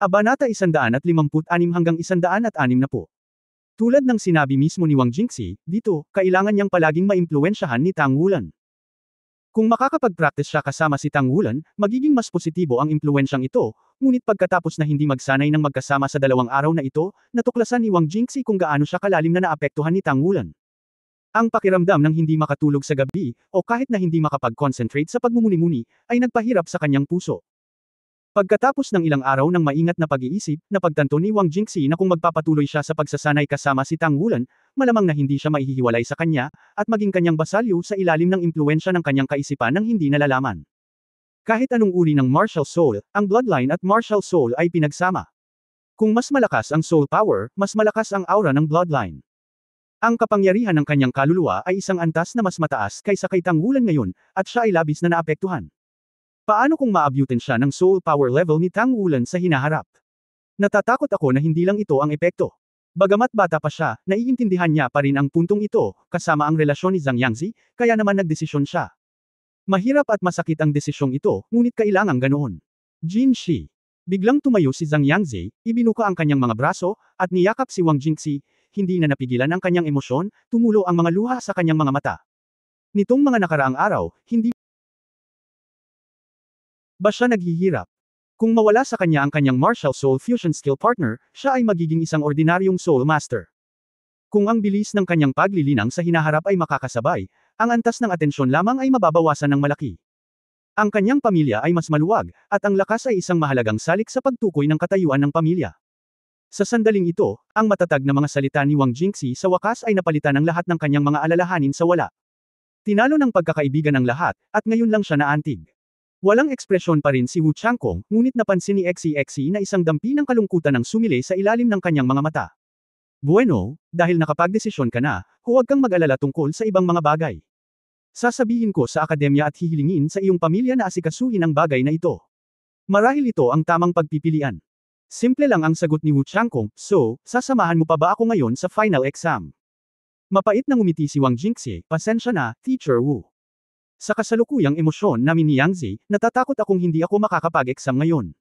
Kabanata 156 hanggang 160. Tulad ng sinabi mismo ni Wang Jingxi, dito, kailangan niyang palaging maimpluwensyahan ni Tang Wulan. Kung makakapag-practice siya kasama si Tang Wulan, magiging mas positibo ang impluwensyang ito, ngunit pagkatapos na hindi magsanay ng magkasama sa 2 araw na ito, natuklasan ni Wang Jingxi kung gaano siya kalalim na naapektuhan ni Tang Wulan. Ang pakiramdam ng hindi makatulog sa gabi, o kahit na hindi makapag-concentrate sa pagmumuni-muni, ay nagpahirap sa kanyang puso. Pagkatapos ng ilang araw ng maingat na pag-iisip, napagtanto ni Wang Jingxi na kung magpapatuloy siya sa pagsasanay kasama si Tang Wulan, malamang na hindi siya maihihiwalay sa kanya, at maging kanyang basalyo sa ilalim ng impluwensya ng kanyang kaisipan ng hindi nalalaman. Kahit anong uri ng martial soul, ang bloodline at martial soul ay pinagsama. Kung mas malakas ang soul power, mas malakas ang aura ng bloodline. Ang kapangyarihan ng kanyang kaluluwa ay isang antas na mas mataas kaysa kay Tang Wulan ngayon, at siya ay labis na naapektuhan. Paano kung maabutin siya ng soul power level ni Tang Wulan sa hinaharap? Natatakot ako na hindi lang ito ang epekto. Bagamat bata pa siya, naiintindihan niya pa rin ang puntong ito, kasama ang relasyon ni Zhang Yangzi, kaya naman nagdesisyon siya. Mahirap at masakit ang desisyong ito, ngunit kailangang ganoon. Jin Shi. Biglang tumayo si Zhang Yangzi, ibinuka ang kanyang mga braso, at niyakap si Wang Jingxi, hindi na napigilan ang kanyang emosyon, tumulo ang mga luha sa kanyang mga mata. Nitong mga nakaraang araw, hindi ba siya naghihirap? Kung mawala sa kanya ang kanyang martial soul fusion skill partner, siya ay magiging isang ordinaryong soul master. Kung ang bilis ng kanyang paglilinang sa hinaharap ay makakasabay, ang antas ng atensyon lamang ay mababawasan ng malaki. Ang kanyang pamilya ay mas maluwag, at ang lakas ay isang mahalagang salik sa pagtukoy ng katayuan ng pamilya. Sa sandaling ito, ang matatag na mga salita ni Wang Jingxi sa wakas ay napalitan ng lahat ng kanyang mga alalahanin sa wala. Tinalo ng pagkakaibigan ng lahat, at ngayon lang siya naantig. Walang ekspresyon pa rin si Wu Changkong, ngunit napansin ni Xi na isang dampi ng kalungkutan ang sumili sa ilalim ng kanyang mga mata. Bueno, dahil nakapagdesisyon ka na, huwag kang mag-alala tungkol sa ibang mga bagay. Sasabihin ko sa akademya at hihilingin sa iyong pamilya na asikasuhin ang bagay na ito. Marahil ito ang tamang pagpipilian. Simple lang ang sagot ni Wu Changkong, so, sasamahan mo pa ba ako ngayon sa final exam? Mapait na ngumiti si Wang Jingxi, pasensya na, Teacher Wu. Sa kasalukuyang emosyon namin ni Yangzi, natatakot akong hindi ako makakapag-exam ngayon.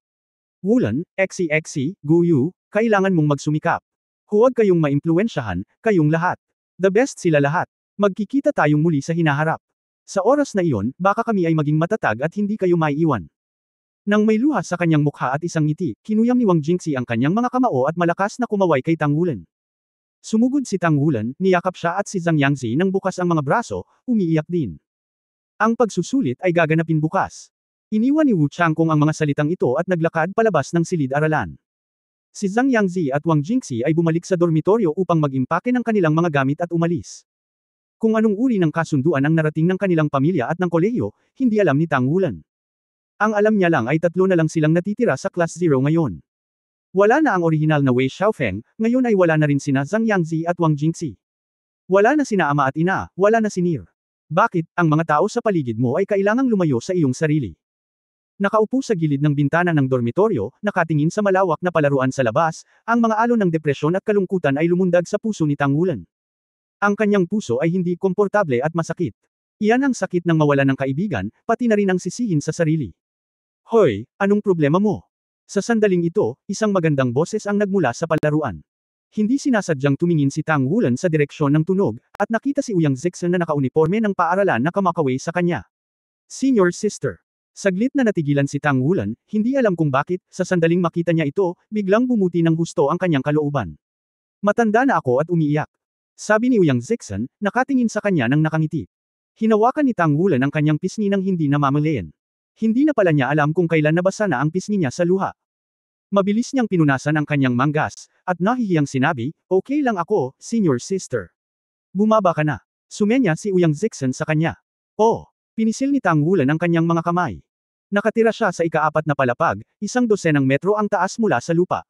Wulan, Xi, Guyu, kailangan mong magsumikap. Huwag kayong maimpluwensyahan, kayong lahat. The best sila lahat. Magkikita tayong muli sa hinaharap. Sa oras na iyon, baka kami ay maging matatag at hindi kayo maiiwan. Nang may luha sa kanyang mukha at isang ngiti, kinuyam ni Wang Jingxi ang kanyang mga kamao at malakas na kumaway kay Tang Wulan. Sumugod si Tang Wulan, niyakap siya at si Zhang Yangzi nang bukas ang mga braso, umiiyak din. Ang pagsusulit ay gaganapin bukas. Iniwan ni Wu Changkong ang mga salitang ito at naglakad palabas ng silid-aralan. Si Zhang Yangzi at Wang Jingxi ay bumalik sa dormitoryo upang mag-impake ng kanilang mga gamit at umalis. Kung anong uri ng kasunduan ang narating ng kanilang pamilya at ng kolehiyo, hindi alam ni Tang Wulan. Ang alam niya lang ay 3 na lang silang natitira sa Class 0 ngayon. Wala na ang orihinal na Wei Xiaofeng, ngayon ay wala na rin sina Zhang Yangzi at Wang Jingxi. Wala na sina ama at ina, wala na si Nir. Bakit, ang mga tao sa paligid mo ay kailangang lumayo sa iyong sarili? Nakaupo sa gilid ng bintana ng dormitoryo, nakatingin sa malawak na palaruan sa labas, ang mga alon ng depresyon at kalungkutan ay lumundag sa puso ni Tang Wulan. Ang kanyang puso ay hindi komportable at masakit. Iyan ang sakit ng mawalan ng kaibigan, pati na rin ang sisihin sa sarili. Hoy, anong problema mo? Sa sandaling ito, isang magandang boses ang nagmula sa palaruan. Hindi sinasadyang tumingin si Tang Wulan sa direksyon ng tunog, at nakita si Ouyang Zixen na nakauniporme ng paaralan na kamakaway sa kanya. Senior Sister. Saglit na natigilan si Tang Wulan, hindi alam kung bakit, sa sandaling makita niya ito, biglang bumuti ng husto ang kanyang kalooban. Matanda na ako at umiiyak. Sabi ni Ouyang Zixen, nakatingin sa kanya ng nakangiti. Hinawakan ni Tang Wulan ang kanyang pisngi nang hindi namamalayan. Hindi na pala niya alam kung kailan nabasa na ang pisngi niya sa luha. Mabilis niyang pinunasan ang kanyang manggas, at nahihiyang sinabi, okay lang ako, Senior Sister. Bumaba ka na. Sumenya si Ouyang Zixen sa kanya. Oh, pinisil ni Tang Wulan ang kanyang mga kamay. Nakatira siya sa ika-4 na palapag, 12 metro ang taas mula sa lupa.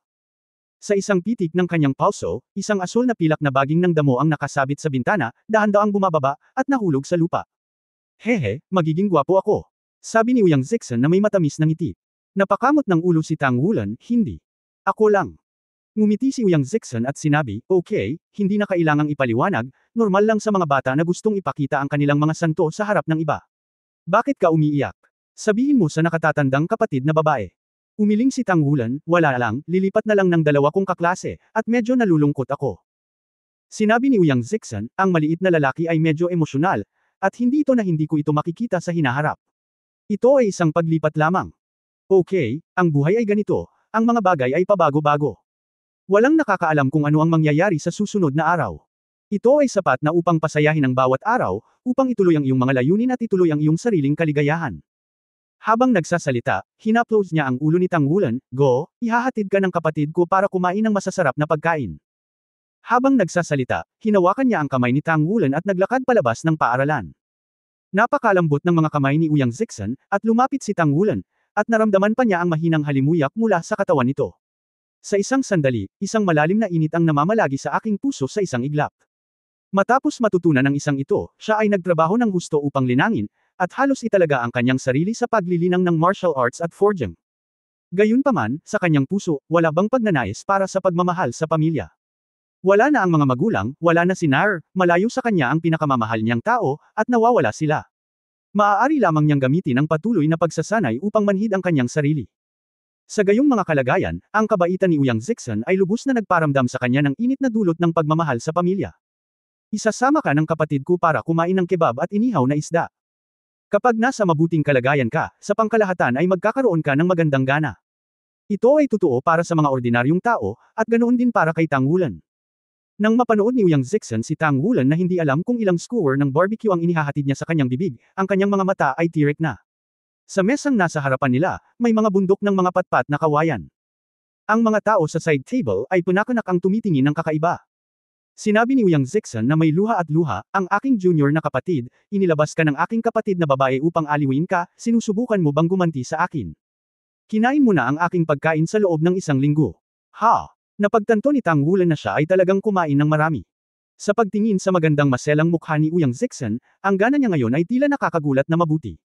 Sa isang pitik ng kanyang pulso, isang asul na pilak na baging ng damo ang nakasabit sa bintana, dahan-daang bumababa, at nahulog sa lupa. Hehe, magiging gwapo ako. Sabi ni Ouyang Zixen na may matamis na ngiti. Napakamot ng ulo si Tang Wulan, hindi. Ako lang. Ngumiti si Ouyang Zixen at sinabi, okay, hindi na kailangang ipaliwanag, normal lang sa mga bata na gustong ipakita ang kanilang mga santo sa harap ng iba. Bakit ka umiiyak? Sabihin mo sa nakatatandang kapatid na babae. Umiling si Tang Wulan, wala lang, lilipat na lang ng dalawa kong kaklase, at medyo nalulungkot ako. Sinabi ni Uyang Zixan, ang maliit na lalaki ay medyo emosyonal, at hindi ito na hindi ko ito makikita sa hinaharap. Ito ay isang paglipat lamang. Okay, ang buhay ay ganito, ang mga bagay ay pabago-bago. Walang nakakaalam kung ano ang mangyayari sa susunod na araw. Ito ay sapat na upang pasayahin ang bawat araw, upang ituloy ang iyong mga layunin at ituloy ang iyong sariling kaligayahan. Habang nagsasalita, hinaplos niya ang ulo ni Tang Wulan, Go, ihahatid ka ng kapatid ko para kumain ng masasarap na pagkain. Habang nagsasalita, hinawakan niya ang kamay ni Tang Wulan at naglakad palabas ng paaralan. Napakalambot ng mga kamay ni Uyang Zixan, at lumapit si Tang Wulan, at naramdaman pa niya ang mahinang halimuyak mula sa katawan nito. Sa isang sandali, isang malalim na init ang namamalagi sa aking puso sa isang iglap. Matapos matutunan ng isang ito, siya ay nagtrabaho ng husto upang linangin, at halos italaga ang kanyang sarili sa paglilinang ng martial arts at forging. Gayunpaman, sa kanyang puso, wala bang pagnanais para sa pagmamahal sa pamilya. Wala na ang mga magulang, wala na si Nair, malayo sa kanya ang pinakamamahal niyang tao, at nawawala sila. Maaari lamang niyang gamitin ang patuloy na pagsasanay upang manhid ang kanyang sarili. Sa gayong mga kalagayan, ang kabaitan ni Uyang Zixan ay lubos na nagparamdam sa kanya ng init na dulot ng pagmamahal sa pamilya. Isasama ka ng kapatid ko para kumain ng kebab at inihaw na isda. Kapag nasa mabuting kalagayan ka, sa pangkalahatan ay magkakaroon ka ng magandang gana. Ito ay totoo para sa mga ordinaryong tao, at ganoon din para kay Tang Wulan. Nang mapanood ni Uyang Zixan si Tang Wulan na hindi alam kung ilang skewer ng barbecue ang inihahatid niya sa kanyang bibig, ang kanyang mga mata ay tirik na. Sa mesang nasa harapan nila, may mga bundok ng mga patpat na kawayan. Ang mga tao sa side table ay punakanak ang tumitingin ng kakaiba. Sinabi ni Uyang Zixan na may luha at luha, ang aking junior na kapatid, inilabas ka ng aking kapatid na babae upang aliwin ka, sinusubukan mo bang gumanti sa akin? Kinain mo na ang aking pagkain sa loob ng isang linggo. Ha! Napagtanto ni Tang Wulan na siya ay talagang kumain ng marami. Sa pagtingin sa magandang maselang mukha ni Uyang Zixan, ang gana niya ngayon ay tila nakakagulat na mabuti.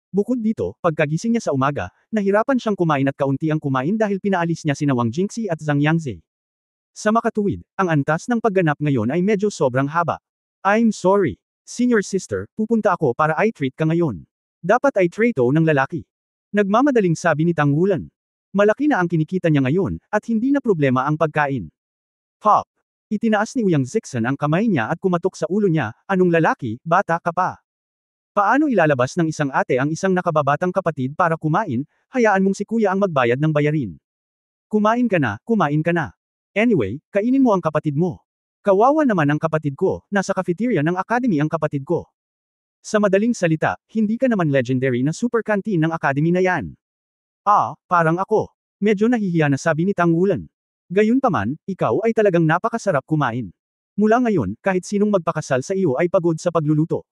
Bukod dito, pagkagising niya sa umaga, nahirapan siyang kumain at kaunti ang kumain dahil pinaalis niya sina Wang Jingxi at Zhang Yangzi. Sa makatuwid, ang antas ng pagganap ngayon ay medyo sobrang haba. I'm sorry. Senior sister, pupunta ako para i-treat ka ngayon. Dapat ay treato ng lalaki. Nagmamadaling sabi ni Tang Wulan. Malaki na ang kinikita niya ngayon, at hindi na problema ang pagkain. Pop! Itinaas ni Uyang Zixan ang kamay niya at kumatok sa ulo niya, anong lalaki, bata ka pa. Paano ilalabas ng isang ate ang isang nakababatang kapatid para kumain, hayaan mong si kuya ang magbayad ng bayarin. Kumain ka na, kumain ka na. Anyway, kainin mo ang kapatid mo. Kawawa naman ang kapatid ko, nasa cafeteria ng academy ang kapatid ko. Sa madaling salita, hindi ka naman legendary na super canteen ng academy na yan. Ah, parang ako. Medyo nahihiya na sabi ni Tang Wulan. Gayunpaman, ikaw ay talagang napakasarap kumain. Mula ngayon, kahit sinong magpakasal sa iyo ay pagod sa pagluluto.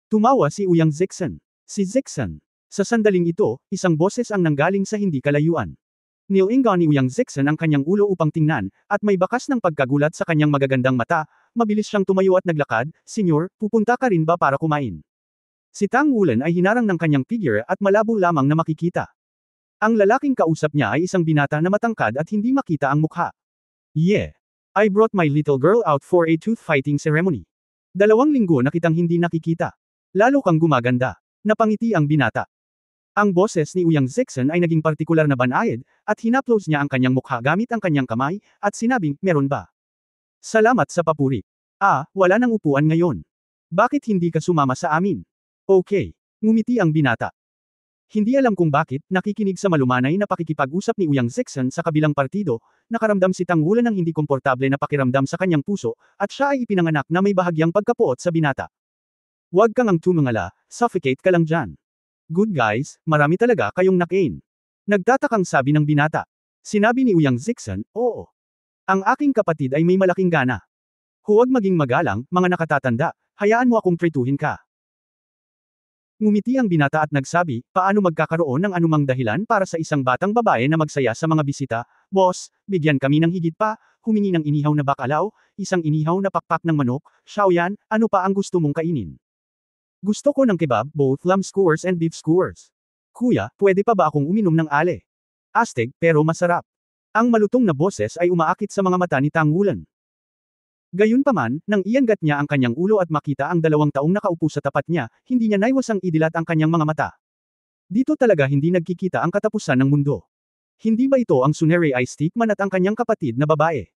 Tumawa si Uyang Zixan. Si Zixan. Sa sandaling ito, isang boses ang nanggaling sa hindi kalayuan. Nilingaw ni Uyang Zixan ang kanyang ulo upang tingnan, at may bakas ng pagkagulat sa kanyang magagandang mata, mabilis siyang tumayo at naglakad, Senyor, pupunta ka rin ba para kumain? Si Tang Wulan ay hinarang ng kanyang figure at malabo lamang na makikita. Ang lalaking kausap niya ay isang binata na matangkad at hindi makita ang mukha. Yeah. I brought my little girl out for a tooth fighting ceremony. 2 linggo na kitang hindi nakikita. Lalo kang gumaganda. Napangiti ang binata. Ang boses ni Uyang Zixan ay naging partikular na banayad, at hinaplos niya ang kanyang mukha gamit ang kanyang kamay, at sinabing, meron ba? Salamat sa papuri. Ah, wala nang upuan ngayon. Bakit hindi ka sumama sa amin? Okay. Ngumiti ang binata. Hindi alam kung bakit, nakikinig sa malumanay na pakikipag-usap ni Uyang Zixan sa kabilang partido, nakaramdam si Tang Wulan ng hindi komportable na pakiramdam sa kanyang puso, at siya ay ipinanganak na may bahagyang pagkapuot sa binata. Huwag kang ang tumangala, suffocate ka lang dyan. Good guys, marami talaga kayong nakain. Nagtatakang sabi ng binata. Sinabi ni Uyang Zixan, oo. Ang aking kapatid ay may malaking gana. Huwag maging magalang, mga nakatatanda, hayaan mo akong trituhin ka. Ngumiti ang binata at nagsabi, paano magkakaroon ng anumang dahilan para sa isang batang babae na magsaya sa mga bisita? Boss, bigyan kami ng higit pa, humingi ng inihaw na bakalaw, isang inihaw na pakpak ng manok, Xiaoyan, ano pa ang gusto mong kainin? Gusto ko ng kebab, both lamb skewers and beef skewers. Kuya, pwede pa ba akong uminom ng ale? Astig, pero masarap. Ang malutong na boses ay umaakit sa mga mata ni Tang Wulan. Gayunpaman, nang iangat niya ang kanyang ulo at makita ang 2 taong nakaupo sa tapat niya, hindi niya naiwasang idilat ang kanyang mga mata. Dito talaga hindi nagkikita ang katapusan ng mundo. Hindi ba ito ang Tsunere Ice Stickman at ang kanyang kapatid na babae?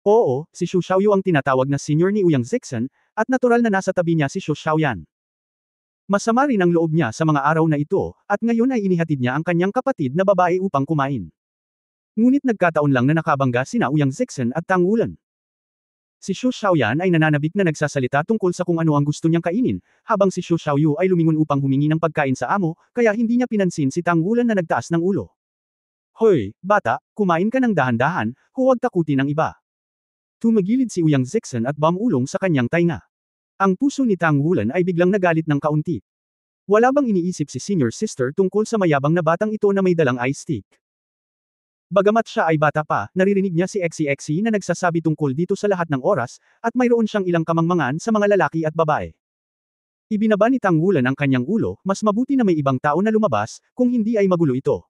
Oo, si Xu Xiaoyu ang tinatawag na senior ni Ouyang Zixen, at natural na nasa tabi niya si Xu Xiaoyan. Masama rin ang loob niya sa mga araw na ito, at ngayon ay inihatid niya ang kanyang kapatid na babae upang kumain. Ngunit nagkataon lang na nakabangga sina Ouyang Zixen at Tang Wulan. Si Xu Xiaoyan ay nananabik na nagsasalita tungkol sa kung ano ang gusto niyang kainin, habang si Xu Xiaoyu ay lumingon upang humingi ng pagkain sa amo, kaya hindi niya pinansin si Tang Wulan na nagtaas ng ulo. Hoy, bata, kumain ka ng dahan-dahan, huwag takutin ang iba. Tumagilid si Ouyang Zixen at bumulong sa kanyang tainga. Ang puso ni Tang Wulan ay biglang nagalit ng kaunti. Wala bang iniisip si senior sister tungkol sa mayabang na batang ito na may dalang ice stick? Bagamat siya ay bata pa, naririnig niya si Xie na nagsasabi tungkol dito sa lahat ng oras, at mayroon siyang ilang kamangmangan sa mga lalaki at babae. Ibinaba ni Tang Wulan ang kanyang ulo, mas mabuti na may ibang tao na lumabas, kung hindi ay magulo ito.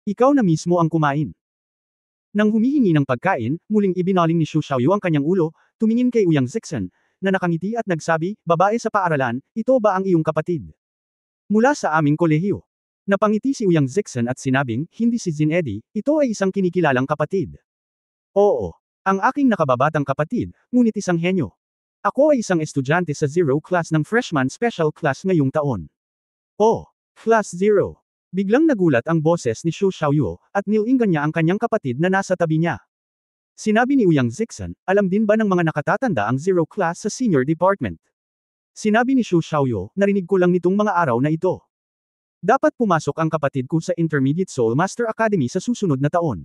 Ikaw na mismo ang kumain. Nang humihingi ng pagkain, muling ibinaling ni Xu Xiaoyu ang kanyang ulo, tumingin kay Ouyang Zixen, na nakangiti at nagsabi, babae sa paaralan, ito ba ang iyong kapatid? Mula sa aming kolehiyo. Napangiti si Ouyang Zixen at sinabing, hindi si Jin Eddie, ito ay isang kinikilalang kapatid. Oo, ang aking nakababatang kapatid, ngunit isang henyo. Ako ay isang estudyante sa Zero class ng freshman special class ngayong taon. Oh, Class Zero. Biglang nagulat ang boses ni Xu Xiaoyu, at nilingan niya ang kanyang kapatid na nasa tabi niya. Sinabi ni Ouyang Zixen, alam din ba ng mga nakatatanda ang Zero class sa senior department? Sinabi ni Xu Xiaoyu, narinig ko lang nitong mga araw na ito. Dapat pumasok ang kapatid ko sa Intermediate Soul Master Academy sa susunod na taon.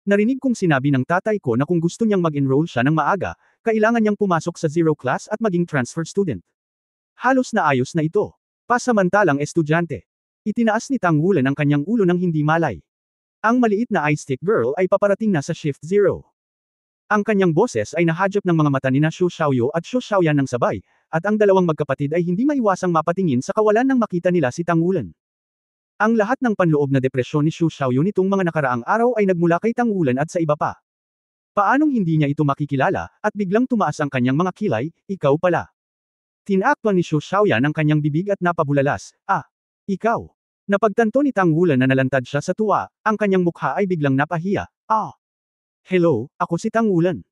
Narinig kong sinabi ng tatay ko na kung gusto niyang mag-enroll siya ng maaga, kailangan niyang pumasok sa Zero class at maging transfer student. Halos na ayos na ito. Pasamantalang estudyante. Itinaas ni Tang Wulan ang kanyang ulo ng hindi malay. Ang maliit na ice stick girl ay paparating na sa Shift Zero. Ang kanyang boses ay nahadyap ng mga mata ni Xu Xiaoyu at Xu Xiaoyan ng sabay, at ang dalawang magkapatid ay hindi maiwasang mapatingin sa kawalan nang makita nila si Tang Wulan. Ang lahat ng panloob na depresyon ni Xu Xiaoyu nitong mga nakaraang araw ay nagmula kay Tang Wulan at sa iba pa. Paanong hindi niya ito makikilala, at biglang tumaas ang kanyang mga kilay, ikaw pala. Tinakpan ni Xu Xiaoyan ang kanyang bibig at napabulalas, ikaw. Napagtanto ni Tang Wulan na nalantad siya sa tuwa, ang kanyang mukha ay biglang napahiya, Hello, ako si Tang Wulan.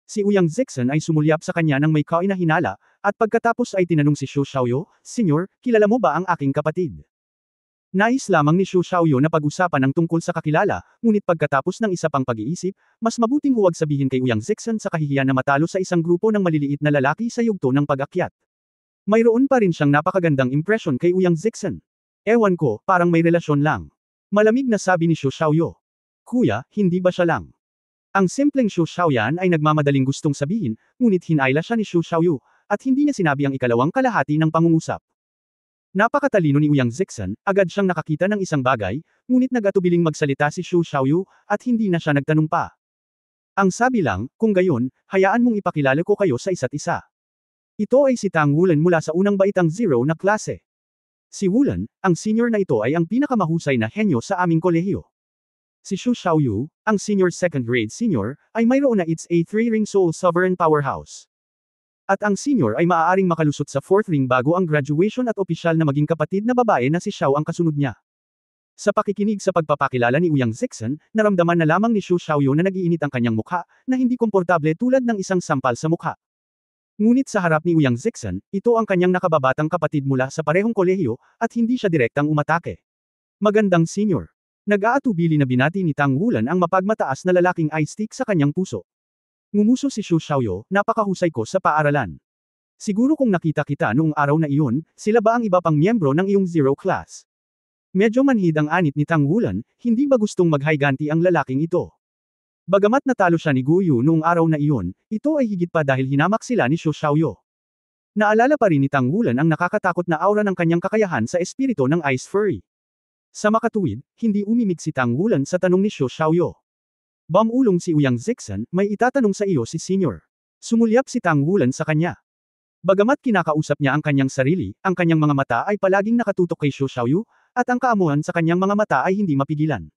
Si Ouyang Zixen ay sumulyap sa kanya ng may kainahinala, at pagkatapos ay tinanong si Xu Xiaoyu, Senyor, kilala mo ba ang aking kapatid? Nais lamang ni Xu Xiaoyu na pag-usapan ang tungkol sa kakilala, ngunit pagkatapos ng isa pang pag-iisip, mas mabuting huwag sabihin kay Ouyang Zixen sa kahihiyan na matalo sa isang grupo ng maliliit na lalaki sa yugto ng pag-akyat. Mayroon pa rin siyang napakagandang impresyon kay Ouyang Zixen. Ewan ko, parang may relasyon lang. Malamig na sabi ni Xu Xiaoyu. Kuya, hindi ba siya lang? Ang simpleng Xu Xiaoyan ay nagmamadaling gustong sabihin, ngunit hinayla siya ni Xu Xiaoyu, at hindi niya sinabi ang ikalawang kalahati ng pangungusap. Napakatalino ni Ouyang Zixen, agad siyang nakakita ng isang bagay, ngunit nag-atubiling magsalita si Xu Xiaoyu, at hindi na siya nagtanong pa. Ang sabi lang, kung gayon, hayaan mong ipakilala ko kayo sa isa't isa. Ito ay si Tang Wulan mula sa unang baitang Zero na klase. Si Wulan, ang senior na ito ay ang pinakamahusay na henyo sa aming kolehiyo. Si Xu Xiaoyu, ang senior second grade senior, ay mayroon na it's a 3-ring soul sovereign powerhouse. At ang senior ay maaaring makalusot sa 4th ring bago ang graduation at opisyal na maging kapatid na babae na si Xiao ang kasunod niya. Sa pakikinig sa pagpapakilala ni Ouyang Zixen, naramdaman na lamang ni Xu Xiaoyu na nag-iinit ang kanyang mukha, na hindi komportable tulad ng isang sampal sa mukha. Ngunit sa harap ni Ouyang Zixen, ito ang kanyang nakababatang kapatid mula sa parehong kolehiyo, at hindi siya direktang umatake. Magandang senior. Nag-aatubili na binati ni Tang Wulan ang mapagmataas na lalaking ice stick sa kanyang puso. Ngumuso si Xu Xiaoyu, napakahusay ko sa paaralan. Siguro kung nakita kita noong araw na iyon, sila ba ang iba pang miyembro ng iyong Zero class? Medyo manhid ang anit ni Tang Wulan, hindi ba gustong maghayganti ang lalaking ito? Bagamat natalo siya ni Gu Yu noong araw na iyon, ito ay higit pa dahil hinamak sila ni Xu Xiaoyu. Naalala pa rin ni Tang Wulan ang nakakatakot na aura ng kanyang kakayahan sa espiritu ng Ice Furry. Sa makatuwid, hindi umimik si Tang Wulan sa tanong ni Xu Xiaoyu. Bumulong si Ouyang Zixen, may itatanong sa iyo si Senior. Sumulyap si Tang Wulan sa kanya. Bagamat kinakausap niya ang kanyang sarili, ang kanyang mga mata ay palaging nakatutok kay Xu Xiaoyu, at ang kaamuhan sa kanyang mga mata ay hindi mapigilan.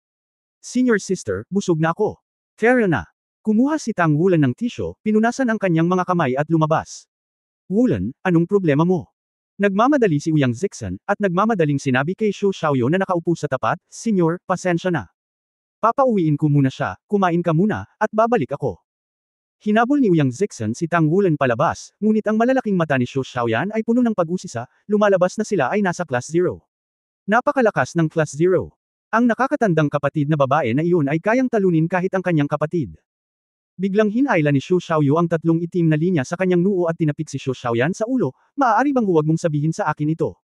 Senior sister, busog na ako. Tara na. Kumuha si Tang Wulan ng tisyo, pinunasan ang kanyang mga kamay at lumabas. Wulan, anong problema mo? Nagmamadali si Ouyang Zixen, at nagmamadaling sinabi kay Xu Xiaoyu na nakaupo sa tapat, Senyor, pasensya na. Papauwiin ko muna siya, kumain ka muna, at babalik ako. Hinabol ni Uyang Zixan si Tang Wulan palabas, ngunit ang malalaking mata ni Xu Xiaoyan ay puno ng pag-usisa, lumalabas na sila ay nasa Class 0. Napakalakas ng Class 0. Ang nakakatandang kapatid na babae na iyon ay kayang talunin kahit ang kanyang kapatid. Biglang hinayla ni Xu Xiaoyu ang tatlong itim na linya sa kanyang noo at tinapik si Xu Xiaoyan sa ulo, maaari bang huwag mong sabihin sa akin ito?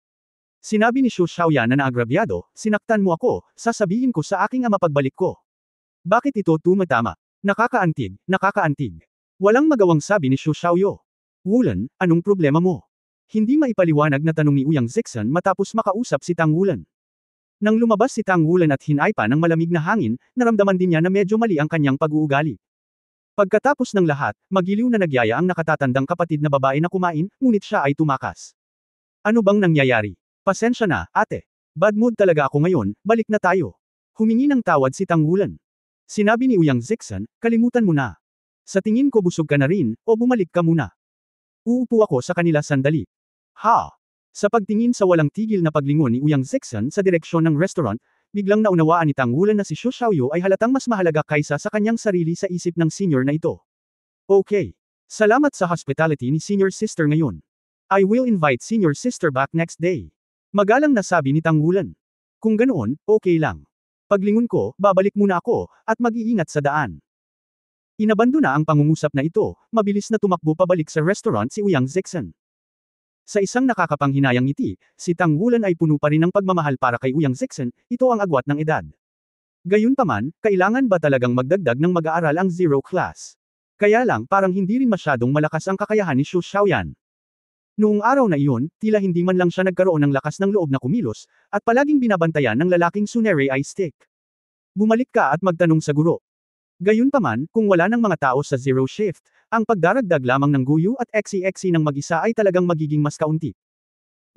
Sinabi ni Xu Xiaoyan na naagrabyado, sinaktan mo ako, sasabihin ko sa aking ama pagbalik ko. Bakit ito tumatama? Nakakaantig, nakakaantig. Walang magawang sabi ni Xu Xiaoyu. Wulan, anong problema mo? Hindi maipaliwanag na tanong ni Uyang Zixan matapos makausap si Tang Wulan. Nang lumabas si Tang Wulan at hinay pa ng malamig na hangin, naramdaman din niya na medyo mali ang kanyang pag-uugali. Pagkatapos ng lahat, magiliw na nagyaya ang nakatatandang kapatid na babae na kumain, ngunit siya ay tumakas. Ano bang nangyayari? Pasensya na, ate. Bad mood talaga ako ngayon, balik na tayo. Humingi ng tawad si Tang Wulan. Sinabi ni Uyang Zixan, kalimutan mo na. Sa tingin ko busog ka na rin, o bumalik ka muna. Uupo ako sa kanila sandali. Ha! Sa pagtingin sa walang tigil na paglingon ni Uyang Zixan sa direksyon ng restaurant, biglang naunawaan ni Tang Wulan na si Xu Xiaoyu ay halatang mas mahalaga kaysa sa kanyang sarili sa isip ng senior na ito. Okay. Salamat sa hospitality ni senior sister ngayon. I will invite senior sister back next day. Magalang na sabi ni Tang Wulan. Kung ganoon, okay lang. Paglingon ko, babalik muna ako, at mag-iingat sa daan. Inabando na ang pangungusap na ito, mabilis na tumakbo pabalik sa restaurant si Uyang Zixan. Sa isang nakakapanghinayang ngiti, si Tang Wulan ay puno pa rin ng pagmamahal para kay Uyang Zixan, ito ang agwat ng edad. Gayunpaman, kailangan ba talagang magdagdag ng mag-aaral ang zero class? Kaya lang parang hindi rin masyadong malakas ang kakayahan ni Xu Xiaoyan. Noong araw na iyon, tila hindi man lang siya nagkaroon ng lakas ng loob na kumilos, at palaging binabantayan ng lalaking Sunere Eye Stick. Bumalik ka at magtanong sa guro. Gayunpaman, kung wala ng mga tao sa zero shift, ang pagdaragdag lamang ng guyo at eksi-eksi ng mag-isa ay talagang magiging mas kaunti.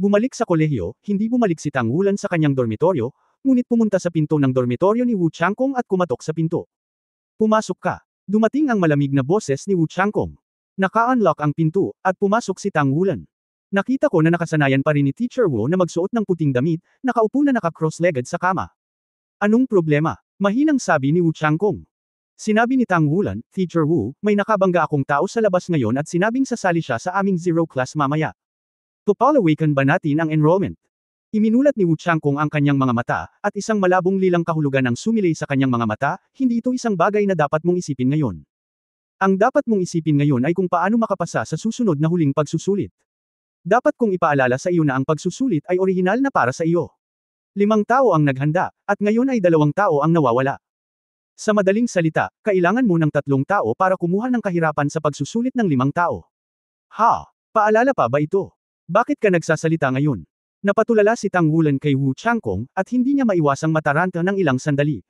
Bumalik sa kolehiyo, hindi bumalik si Tang Wulan sa kanyang dormitoryo, ngunit pumunta sa pinto ng dormitoryo ni Wu Changkong at kumatok sa pinto. Pumasok ka. Dumating ang malamig na boses ni Wu Changkong. Naka-unlock ang pinto, at pumasok si Tang Wulan. Nakita ko na nakasanayan pa rin ni Teacher Wu na magsuot ng puting damit, nakaupo na naka-cross-legged sa kama. Anong problema? Mahinang sabi ni Wu Changkong. Sinabi ni Tang Wulan, Teacher Wu, may nakabangga akong tao sa labas ngayon at sinabing sasali siya sa aming zero class mamaya. Papalawakan ba natin ang enrollment? Iminulat ni Wu Changkong ang kanyang mga mata, at isang malabong lilang kahulugan ang sumilay sa kanyang mga mata, hindi ito isang bagay na dapat mong isipin ngayon. Ang dapat mong isipin ngayon ay kung paano makapasa sa susunod na huling pagsusulit. Dapat kong ipaalala sa iyo na ang pagsusulit ay orihinal na para sa iyo. 5 tao ang naghanda, at ngayon ay 2 tao ang nawawala. Sa madaling salita, kailangan mo ng 3 tao para kumuha ng kahirapan sa pagsusulit ng 5 tao. Ha? Paalala pa ba ito? Bakit ka nagsasalita ngayon? Napatulala si Tang Wulan kay Wu Changkong, at hindi niya maiwasang mataranta ng ilang sandali.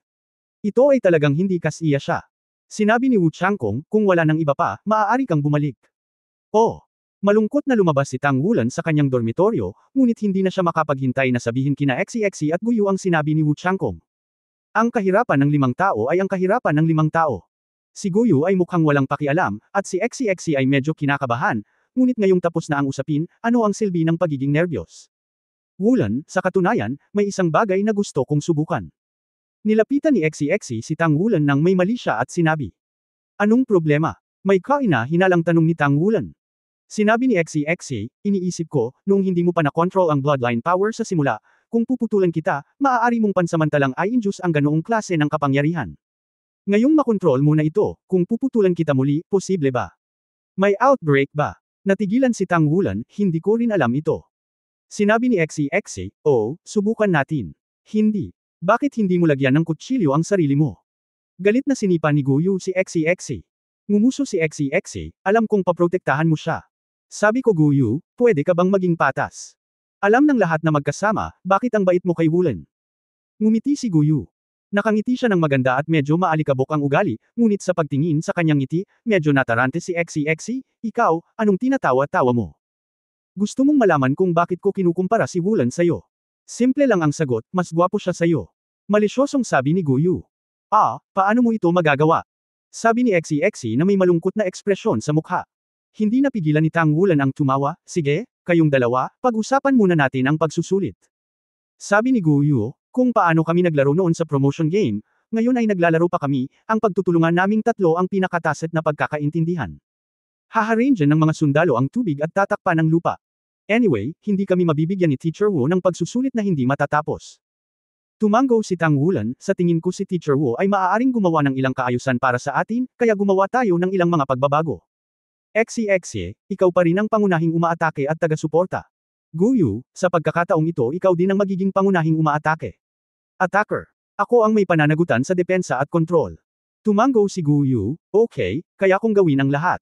Ito ay talagang hindi kasiya siya. Sinabi ni Wu Changkong, kung wala ng iba pa, maaari kang bumalik. Oh! Malungkot na lumabas si Tang Wulan sa kanyang dormitoryo, ngunit hindi na siya makapaghintay na sabihin kina Eksi at Guyu ang sinabi ni Wu Changkong. Ang kahirapan ng 5 tao ay ang kahirapan ng 5 tao. Si Guyu ay mukhang walang pakialam, at si Eksi ay medyo kinakabahan, ngunit ngayong tapos na ang usapin, ano ang silbi ng pagiging nerbiyos? Wulan, sa katunayan, may isang bagay na gusto kong subukan. Nilapitan ni Eksi si Tang Wulan nang may mali siya at sinabi. Anong problema? May kaina hinalang tanong ni Tang Wulan. Sinabi ni Eksi, iniisip ko, noong hindi mo pa na-control ang bloodline power sa simula, kung puputulan kita, maaari mong pansamantalang i-induce ang ganoong klase ng kapangyarihan. Ngayong makontrol mo na ito, kung puputulan kita muli, posible ba? May outbreak ba? Natigilan si Tang Wulan, hindi ko rin alam ito. Sinabi ni Eksi, oh, subukan natin. Hindi. Bakit hindi mo lagyan ng kutsilyo ang sarili mo? Galit na sinipa ni Guyu si Eksi. Ngumuso si Eksi, alam kong paprotektahan mo siya. Sabi ko Guyu, pwede ka bang maging patas? Alam ng lahat na magkasama, bakit ang bait mo kay Wulan? Ngumiti si Guyu. Nakangiti siya ng maganda at medyo maalikabok ang ugali, ngunit sa pagtingin sa kanyang ngiti, medyo natarante si Eksi, ikaw, anong tinatawa-tawa mo? Gusto mong malaman kung bakit ko kinukumpara si Wulan sa'yo? Simple lang ang sagot, mas gwapo siya sa'yo. Malisyosong sabi ni Guyu. Paano mo ito magagawa? Sabi ni Eksi na may malungkot na ekspresyon sa mukha. Hindi napigilan ni Tang Wulan ang tumawa, sige, kayong dalawa, pag-usapan muna natin ang pagsusulit. Sabi ni Guyu, kung paano kami naglaro noon sa promotion game, ngayon ay naglalaro pa kami, ang pagtutulungan naming tatlo ang pinakataset na pagkakaintindihan. Haharange ng mga sundalo ang tubig at tatakpan ng lupa. Anyway, hindi kami mabibigyan ni Teacher Wu ng pagsusulit na hindi matatapos. Tumango si Tang Wulan, sa tingin ko si Teacher Wu ay maaaring gumawa ng ilang kaayusan para sa atin, kaya gumawa tayo ng ilang mga pagbabago. Xie, ikaw pa rin ang pangunahing umaatake at taga-suporta. Guyu, sa pagkakataong ito ikaw din ang magiging pangunahing umaatake. Attacker. Ako ang may pananagutan sa depensa at kontrol. Tumango si Guyu, okay, kaya kong gawin ang lahat.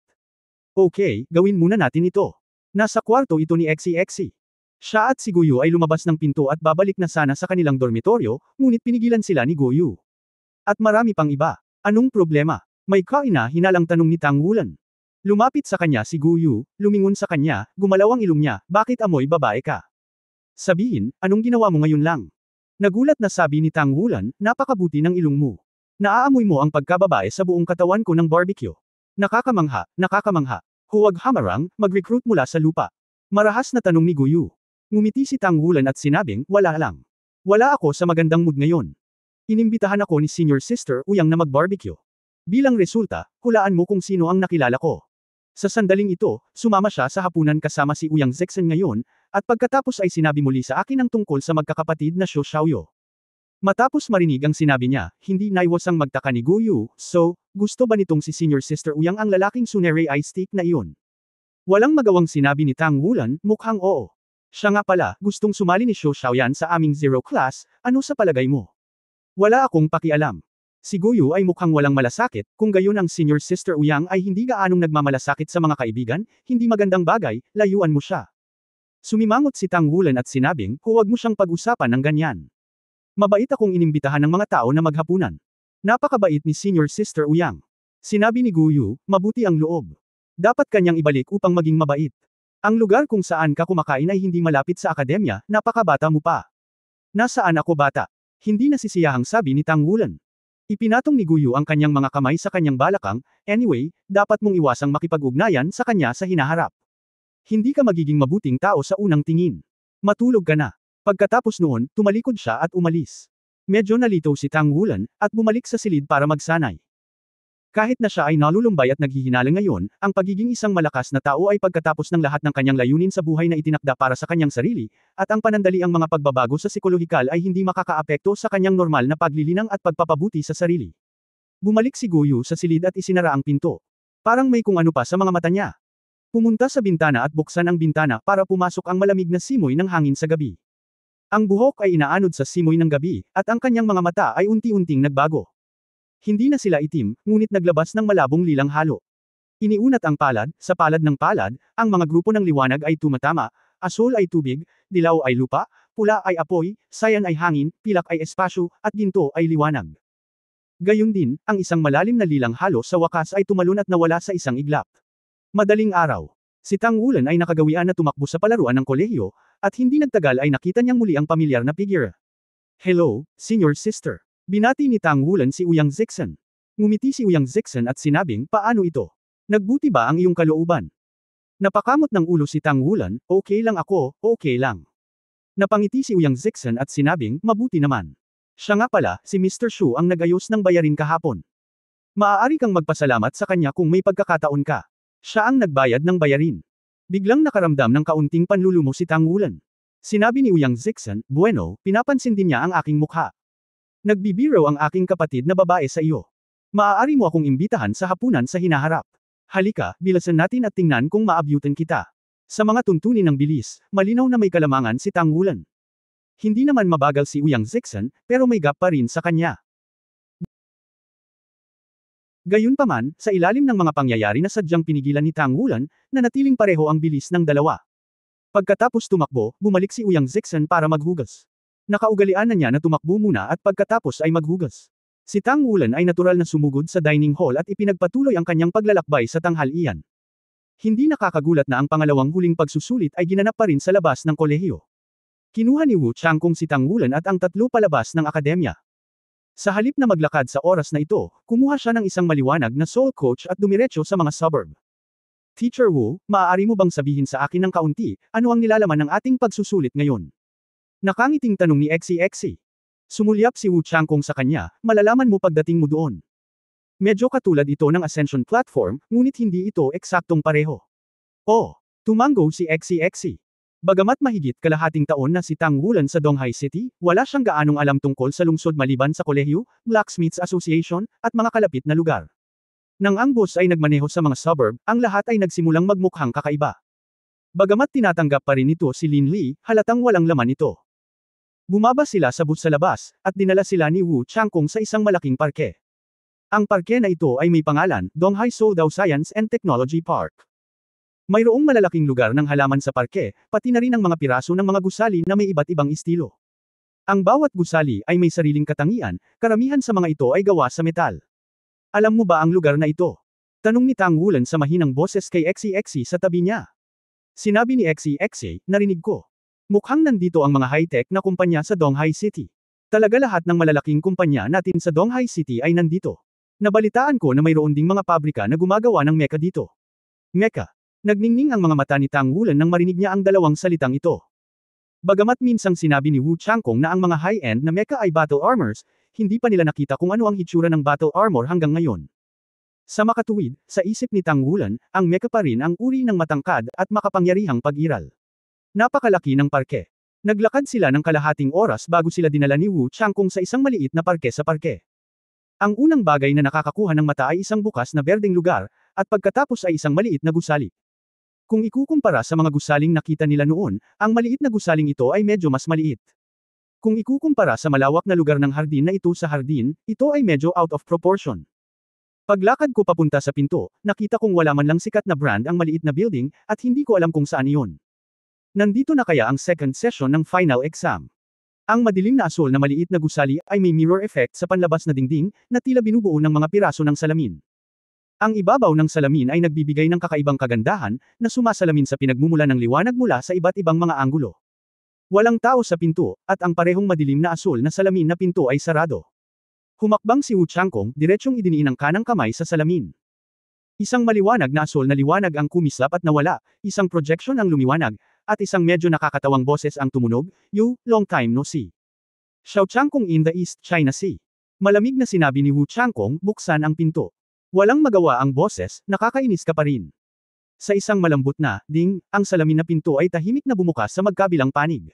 Okay, gawin muna natin ito. Nasa kwarto ito ni Xie. Siya at si Guyu ay lumabas ng pinto at babalik na sana sa kanilang dormitoryo, ngunit pinigilan sila ni Guyu. At marami pang iba. Anong problema? May kaina hinalang tanong ni Tang Wulan. Lumapit sa kanya si Guyu, lumingon sa kanya, gumalaw ang ilong niya, bakit amoy babae ka? Sabihin, anong ginawa mo ngayon lang? Nagulat na sabi ni Tang Wulan, napakabuti ng ilong mo. Naaamoy mo ang pagkababae sa buong katawan ko ng barbecue. Nakakamangha. Huwag hamarang, mag-recruit mula sa lupa. Marahas na tanong ni Guyu. Ngumiti si Tang Wulan at sinabing, wala lang. Wala ako sa magandang mood ngayon. Inimbitahan ako ni Senior Sister Uyang na mag-barbecue. Bilang resulta, hulaan mo kung sino ang nakilala ko. Sa sandaling ito, sumama siya sa hapunan kasama si Uyang Zexen ngayon, at pagkatapos ay sinabi muli sa akin ang tungkol sa magkakapatid na Sho Xiaoyo. Matapos marinig ang sinabi niya, hindi naiwasang magtaka ni Guyu, so, gusto ba nitong si Senior Sister Uyang ang lalaking sunere ice stick na iyon? Walang magawang sinabi ni Tang Wulan, mukhang oo. Siya nga pala, gustong sumali ni Sho Xiaoyan sa aming zero class, ano sa palagay mo? Wala akong pakialam. Si Guyu ay mukhang walang malasakit, kung gayon ang Senior Sister Uyang ay hindi gaanong nagmamalasakit sa mga kaibigan, hindi magandang bagay, layuan mo siya. Sumimangot si Tang Wulan at sinabing, huwag mo siyang pag-usapan ng ganyan. Mabait akong inimbitahan ng mga tao na maghapunan. Napakabait ni Senior Sister Uyang. Sinabi ni Guyu, mabuti ang loob. Dapat kanyang ibalik upang maging mabait. Ang lugar kung saan ka kumakain ay hindi malapit sa akademya, napakabata mo pa. Nasaan ako bata? Hindi nasisiyahang sabi ni Tang Wulan. Ipinatong ni Guyu ang kanyang mga kamay sa kanyang balakang, anyway, dapat mong iwasang makipag-ugnayan sa kanya sa hinaharap. Hindi ka magiging mabuting tao sa unang tingin. Matulog ka na. Pagkatapos noon, tumalikod siya at umalis. Medyo nalito si Tang Wulan, at bumalik sa silid para magsanay. Kahit na siya ay nalulumbay at naghihinalang ngayon, ang pagiging isang malakas na tao ay pagkatapos ng lahat ng kanyang layunin sa buhay na itinakda para sa kanyang sarili, at ang panandaliang mga pagbabago sa psikolohikal ay hindi makakaapekto sa kanyang normal na paglilinang at pagpapabuti sa sarili. Bumalik si Guyu sa silid at isinara ang pinto. Parang may kung ano pa sa mga mata niya. Pumunta sa bintana at buksan ang bintana para pumasok ang malamig na simoy ng hangin sa gabi. Ang buhok ay inaanod sa simoy ng gabi, at ang kanyang mga mata ay unti-unting nagbago. Hindi na sila itim, ngunit naglabas ng malabong lilang halo. Iniunat ang palad, sa palad ng palad, ang mga grupo ng liwanag ay tumatama, asul ay tubig, dilaw ay lupa, pula ay apoy, sayan ay hangin, pilak ay espasyo, at ginto ay liwanag. Gayun din, ang isang malalim na lilang halo sa wakas ay tumalon at nawala sa isang iglap. Madaling araw. Si Tang Wulan ay nakagawian na tumakbo sa palaruan ng kolehiyo, at hindi nagtagal ay nakita niyang muli ang pamilyar na figure. Hello, Senior Sister. Binati ni Tang Wulan si Uyang Zexen. Ngumiti si Uyang Zexen at sinabing, paano ito? Nagbuti ba ang iyong kalooban? Napakamot ng ulo si Tang Wulan, okay lang ako, okay lang. Napangiti si Uyang Zexen at sinabing, mabuti naman. Siya nga pala, si Mr. Shu ang nagayos ng bayarin kahapon. Maaari kang magpasalamat sa kanya kung may pagkakataon ka. Siya ang nagbayad ng bayarin. Biglang nakaramdam ng kaunting panlulumo si Tang Wulan. Sinabi ni Uyang Zexen, bueno, pinapansin din niya ang aking mukha. Nagbibiro ang aking kapatid na babae sa iyo. Maaari mo akong imbitahan sa hapunan sa hinaharap. Halika, bilasan natin at tingnan kung maabyutan kita. Sa mga tuntunin ng bilis, malinaw na may kalamangan si Tang Wulan. Hindi naman mabagal si Uyang Zexen, pero may gap pa rin sa kanya. Gayunpaman, sa ilalim ng mga pangyayari na sadyang pinigilan ni Tang Wulan, nanatiling pareho ang bilis ng dalawa. Pagkatapos tumakbo, bumalik si Uyang Zexen para maghugas. Nakaugalian na niya na tumakbo muna at pagkatapos ay maghugas. Si Tang Wulan ay natural na sumugod sa dining hall at ipinagpatuloy ang kanyang paglalakbay sa tanghalian. Hindi nakakagulat na ang pangalawang huling pagsusulit ay ginanap pa rin sa labas ng kolehiyo. Kinuha ni Wu Changkong si Tang Wulan at ang tatlo palabas ng akademya. Sa halip na maglakad sa oras na ito, kumuha siya ng isang maliwanag na soul coach at dumiretso sa mga suburb. Teacher Wu, maaari mo bang sabihin sa akin ng kaunti, ano ang nilalaman ng ating pagsusulit ngayon? Nakangiting tanong ni Xie. Sumulyap si Wu Changkong sa kanya, malalaman mo pagdating mo doon. Medyo katulad ito ng Ascension platform, ngunit hindi ito eksaktong pareho. Oh, tumango si XCXC. Bagamat mahigit kalahating taon na si Tang Wulan sa Donghai City, wala siyang gaanong alam tungkol sa lungsod maliban sa kolehiyo, Blacksmiths Association, at mga kalapit na lugar. Nang ang boss ay nagmaneho sa mga suburb, ang lahat ay nagsimulang magmukhang kakaiba. Bagamat tinatanggap pa rin ito si Lin Li, halatang walang laman ito. Bumaba sila sa bus sa labas, at dinala sila ni Wu Changkong sa isang malaking parke. Ang parke na ito ay may pangalan, Donghai Soudao Science and Technology Park. Mayroong malalaking lugar ng halaman sa parke, pati na rin ang mga piraso ng mga gusali na may iba't ibang estilo. Ang bawat gusali ay may sariling katangian, karamihan sa mga ito ay gawa sa metal. Alam mo ba ang lugar na ito? Tanong ni Tang Wulan sa mahinang boses kay XCXC sa tabi niya. Sinabi ni XCXC, narinig ko. Mukhang nandito ang mga high-tech na kumpanya sa Donghai City. Talaga lahat ng malalaking kumpanya natin sa Donghai City ay nandito. Nabalitaan ko na mayroon ding mga pabrika na gumagawa ng mecha dito. Mecha. Nagningning ang mga mata ni Tang Wulan nang marinig niya ang dalawang salitang ito. Bagamat minsang sinabi ni Wu Changkong na ang mga high-end na mecha ay battle armors, hindi pa nila nakita kung ano ang hitsura ng battle armor hanggang ngayon. Sa makatuwid, sa isip ni Tang Wulan, ang mecha pa rin ang uri ng matangkad at makapangyarihang pag-iral. Napakalaki ng parke. Naglakad sila ng kalahating oras bago sila dinala ni Wu Changkong sa isang maliit na parke sa parke. Ang unang bagay na nakakakuha ng mata ay isang bukas na berdeng lugar, at pagkatapos ay isang maliit na gusali. Kung ikukumpara sa mga gusaling nakita nila noon, ang maliit na gusaling ito ay medyo mas maliit. Kung ikukumpara sa malawak na lugar ng hardin na ito sa hardin, ito ay medyo out of proportion. Paglakad ko papunta sa pinto, nakita kong wala man lang sikat na brand ang maliit na building, at hindi ko alam kung saan iyon. Nandito na kaya ang second session ng final exam. Ang madilim na asul na maliit na gusali ay may mirror effect sa panlabas na dingding, na tila binubuo ng mga piraso ng salamin. Ang ibabaw ng salamin ay nagbibigay ng kakaibang kagandahan, na sumasalamin sa pinagmumula ng liwanag mula sa iba't ibang mga anggulo. Walang tao sa pinto, at ang parehong madilim na asul na salamin na pinto ay sarado. Humakbang si Wu Changkong, diretsyong idiniin ang kanang kamay sa salamin. Isang maliwanag na asul na liwanag ang kumislap at nawala, isang projection ang lumiwanag, at isang medyo nakakatawang boses ang tumunog, "You, long time no see." Xiao Changkong in the East China Sea. Malamig na sinabi ni Wu Changkong, buksan ang pinto. Walang magawa ang boses, nakakainis ka pa rin. Sa isang malambot na, ding, ang salamin na pinto ay tahimik na bumukas sa magkabilang panig.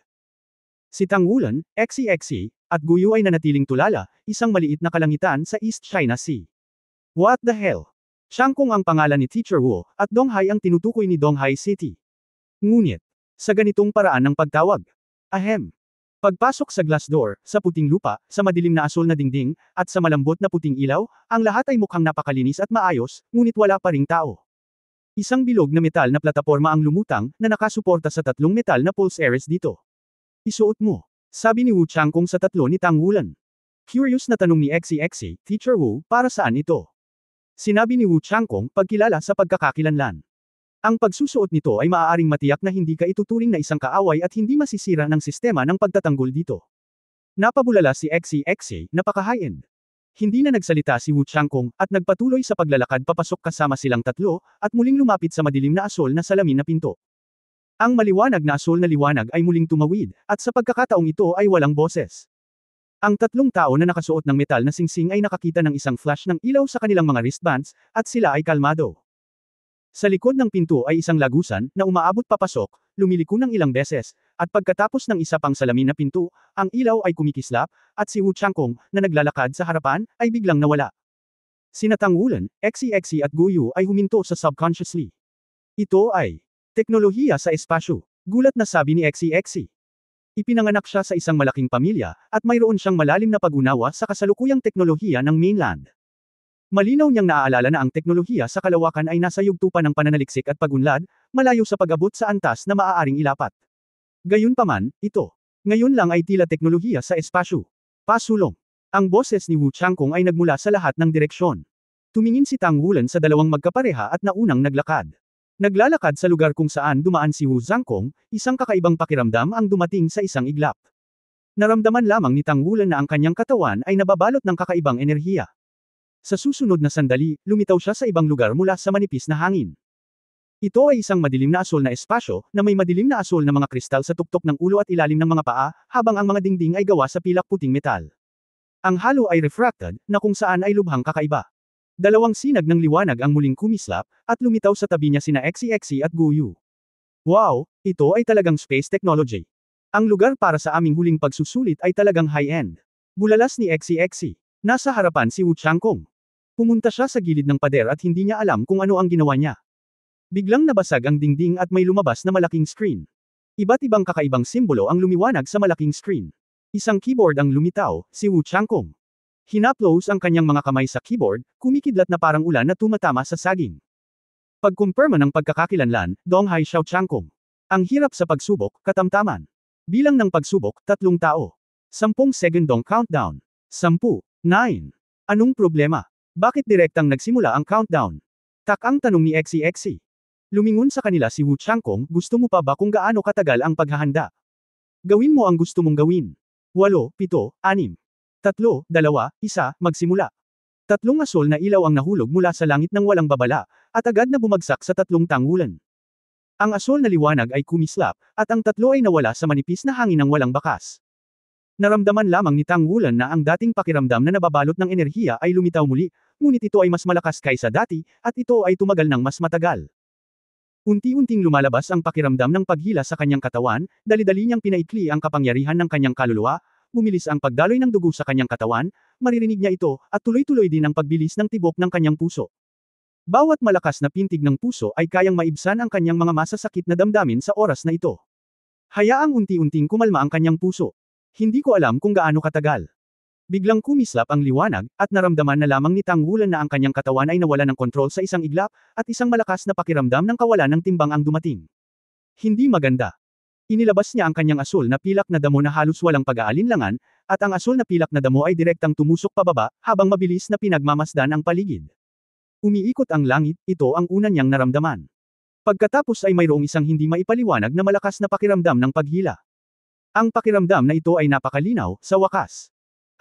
Si Tang Wulan, XCXC, at Guyu ay nanatiling tulala, isang maliit na kalangitan sa East China Sea. What the hell? Changkong ang pangalan ni Teacher Wu, at Donghai ang tinutukoy ni Donghai City. Ngunit, sa ganitong paraan ng pagtawag. Ahem. Pagpasok sa glass door, sa puting lupa, sa madilim na asul na dingding, at sa malambot na puting ilaw, ang lahat ay mukhang napakalinis at maayos, ngunit wala pa ring tao. Isang bilog na metal na plataporma ang lumutang, na nakasuporta sa tatlong metal na pulse arrays dito. Isuot mo, sabi ni Wu Changkong sa tatlo ni Tang Wulan. Curious na tanong ni XCXC, Teacher Wu, para saan ito? Sinabi ni Wu Changkong, pagkilala sa pagkakakilanlan. Ang pagsusuot nito ay maaaring matiyak na hindi ka ituturing na isang kaaway at hindi masisira ng sistema ng pagtatanggol dito. Napabulala si XCXC, napaka-high-end. Hindi na nagsalita si Wu Changkong, at nagpatuloy sa paglalakad papasok kasama silang tatlo, at muling lumapit sa madilim na asul na salamin na pinto. Ang maliwanag na asul na liwanag ay muling tumawid, at sa pagkakataong ito ay walang boses. Ang tatlong tao na nakasuot ng metal na singsing ay nakakita ng isang flash ng ilaw sa kanilang mga wristbands, at sila ay kalmado. Sa likod ng pinto ay isang lagusan, na umaabot papasok, lumiliko ng ilang beses, at pagkatapos ng isa pang salamin na pinto, ang ilaw ay kumikislap, at si Wu Changkong, na naglalakad sa harapan, ay biglang nawala. Sina Tang Wulan, XCXC at Guyu ay huminto sa subconsciously. Ito ay teknolohiya sa espasyo, gulat na sabi ni XCXC. Ipinanganak siya sa isang malaking pamilya, at mayroon siyang malalim na pag-unawa sa kasalukuyang teknolohiya ng mainland. Malinaw niyang naaalala na ang teknolohiya sa kalawakan ay nasa yugto ng pananaliksik at pagunlad, malayo sa pag-abot sa antas na maaaring ilapat. Gayunpaman, ito. Ngayon lang ay tila teknolohiya sa espasyo. Pasulong. Ang boses ni Wu Changkong ay nagmula sa lahat ng direksyon. Tumingin si Tang Wulan sa dalawang magkapareha at naunang naglakad. Naglalakad sa lugar kung saan dumaan si Wu Changkong, isang kakaibang pakiramdam ang dumating sa isang iglap. Naramdaman lamang ni Tang Wulan na ang kanyang katawan ay nababalot ng kakaibang enerhiya. Sa susunod na sandali, lumitaw siya sa ibang lugar mula sa manipis na hangin. Ito ay isang madilim na asul na espasyo, na may madilim na asul na mga kristal sa tuktok ng ulo at ilalim ng mga paa, habang ang mga dingding ay gawa sa pilak puting metal. Ang halo ay refracted, na kung saan ay lubhang kakaiba. Dalawang sinag ng liwanag ang muling kumislap, at lumitaw sa tabi niya sina Xe at Guyu. Wow, ito ay talagang space technology. Ang lugar para sa aming huling pagsusulit ay talagang high-end. Bulalas ni Xe. Nasa harapan si Wu Changkong. Pumunta siya sa gilid ng pader at hindi niya alam kung ano ang ginawa niya. Biglang nabasag ang dingding at may lumabas na malaking screen. Iba't ibang kakaibang simbolo ang lumiwanag sa malaking screen. Isang keyboard ang lumitaw, si Wu Changkong. Hinaplos ang kanyang mga kamay sa keyboard, kumikidlat na parang ulan na tumatama sa saging. Pagkumpirma ng pagkakakilanlan, Donghai Xiao Changkong. Ang hirap sa pagsubok, katamtaman. Bilang ng pagsubok, 3 tao. 10 segundong countdown. 10, 9. Anong problema? Bakit direktang nagsimula ang countdown? Ang tanong ni Xe. Lumingon sa kanila si Wu Changkong, gusto mo pa ba kung gaano katagal ang paghahanda? Gawin mo ang gusto mong gawin. 8, 7, 6. 3, 2, 1, magsimula. 3 asul na ilaw ang nahulog mula sa langit ng walang babala, at agad na bumagsak sa 3 tanghulan. Ang asul na liwanag ay kumislap, at ang 3 ay nawala sa manipis na hangin ng walang bakas. Naramdaman lamang ni Tang Wulan na ang dating pakiramdam na nababalot ng enerhiya ay lumitaw muli, ngunit ito ay mas malakas kaysa dati, at ito ay tumagal ng mas matagal. Unti-unting lumalabas ang pakiramdam ng paghila sa kanyang katawan, dali-dali niyang pinaikli ang kapangyarihan ng kanyang kaluluwa, bumilis ang pagdaloy ng dugo sa kanyang katawan, maririnig niya ito, at tuloy-tuloy din ang pagbilis ng tibok ng kanyang puso. Bawat malakas na pintig ng puso ay kayang maibsan ang kanyang mga masasakit na damdamin sa oras na ito. Hayaang unti-unting kumalma ang kanyang puso. Hindi ko alam kung gaano katagal. Biglang kumislap ang liwanag, at naramdaman na lamang ni Tang Wulan na ang kanyang katawan ay nawala ng kontrol sa isang iglap, at isang malakas na pakiramdam ng kawalan ng timbang ang dumating. Hindi maganda. Inilabas niya ang kanyang asul na pilak na damo na halos walang pag-aalinlangan, at ang asul na pilak na damo ay direktang tumusok pababa, habang mabilis na pinagmamasdan ang paligid. Umiikot ang langit, ito ang una niyang naramdaman. Pagkatapos ay mayroong isang hindi maipaliwanag na malakas na pakiramdam ng paghila. Ang pakiramdam na ito ay napakalinaw, sa wakas.